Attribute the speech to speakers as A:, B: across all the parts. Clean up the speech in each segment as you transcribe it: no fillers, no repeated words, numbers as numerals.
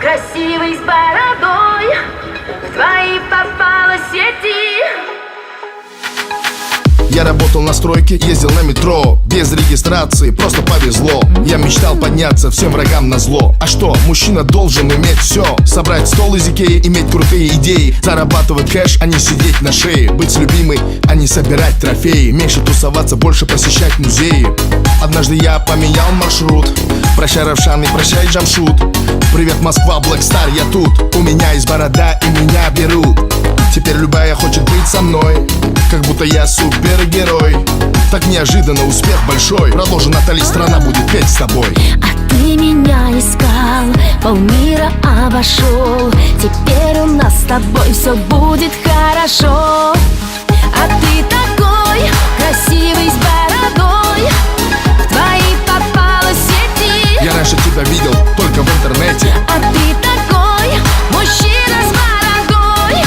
A: красивый с бородой, в твои попала сети.
B: Я работал на стройке, ездил на метро, без регистрации, просто повезло. Я мечтал подняться всем врагам назло. А что, мужчина должен иметь все: собрать стол из Икеи, иметь крутые идеи, зарабатывать кэш, а не сидеть на шее, быть с любимой, а не собирать трофеи, меньше тусоваться, больше посещать музеи. Однажды я поменял маршрут. Прощай, Равшан, и прощай, Джамшут. Привет, Москва, Black Star, я тут. У меня есть борода, и меня берут. Теперь любая хочет быть со мной, как будто я супергерой. Так неожиданно успех большой. Продолжи, Натали, страна будет петь с тобой.
C: А ты меня искал, полмира обошел. Теперь у нас с тобой все будет хорошо. А ты такой красивый с бородой, в твои попала сети.
B: Я раньше тебя видел только в интернете.
C: А ты такой мужчина с бородой,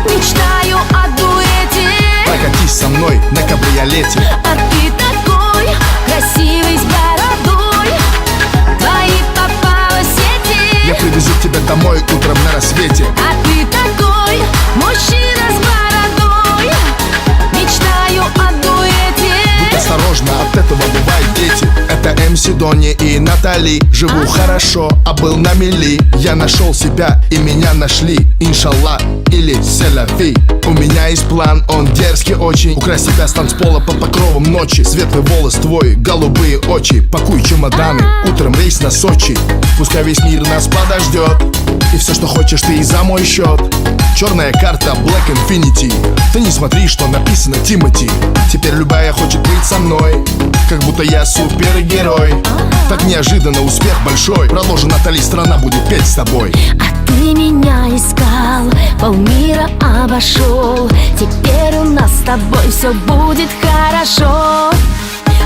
C: мечтаю о дуэте.
B: Прокатись со мной на кабриолете.
C: А ты такой красивый с бородой, в твои попала сети.
B: Я привезу тебя домой утром на рассвете.
C: А ты такой мужчина с бородой, мечтаю о дуэте.
B: Будь осторожна, от этого бывают дети. Это МС Дони и Натали. Живу хорошо, а был на мели. Я нашел себя и меня нашли. Иншаллах или селяфи. У меня есть план, он дерзкий очень. Украсть себя с танцпола под покровом ночи. Светлый волос твой, голубые очи. Пакуй чемоданы, утром рейс на Сочи. Пускай весь мир нас подождет, и все, что хочешь, ты и за мой счет. Черная карта Black Infinity. Ты не смотри, что написано Тимати. Теперь любая хочет быть со мной, как будто я супергерой. Так неожиданно успех большой. Продолжи, Натали, страна будет петь с тобой.
C: А ты меня искал, полмира обошел. Теперь у нас с тобой все будет хорошо.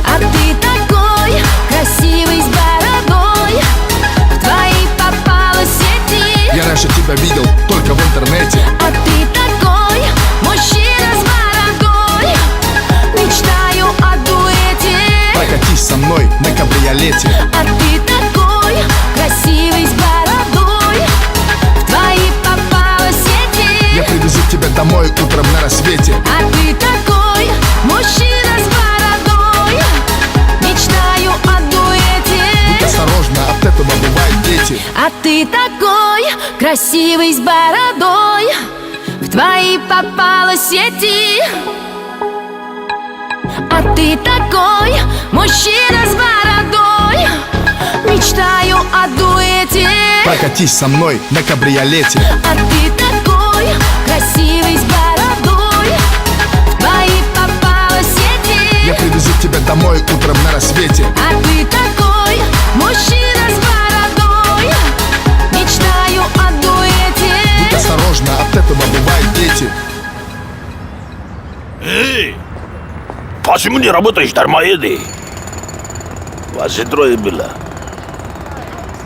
C: А ты такой красивый с бородой, в твои попала сети.
B: Я раньше тебя видел только в интернете.
C: А ты такой мужчина с бородой, мечтаю о дуэте.
B: Прокатись со мной на кабриолете.
C: А ты такой красивый с бородой, в твои попала сети.
B: Я привезу тебя домой утром на рассвете.
C: А ты такой мужчина с бородой, мечтаю о дуэте.
B: Будь осторожна, от этого бывают дети.
C: А ты такой красивый с бородой, в твои попала сети. А ты такой мужчина с бородой, мечтаю о дуэте.
B: Прокатись со мной на кабриолете.
C: А ты такой красивый с бородой, в твои попала сети.
B: Я привезу тебя домой утром на рассвете.
C: А ты такой мужчина с бородой, мечтаю о дуэте.
B: Будь осторожна, от этого бывают дети.
D: Эй! Почему не работаешь, дармоеды? Вас же трое было.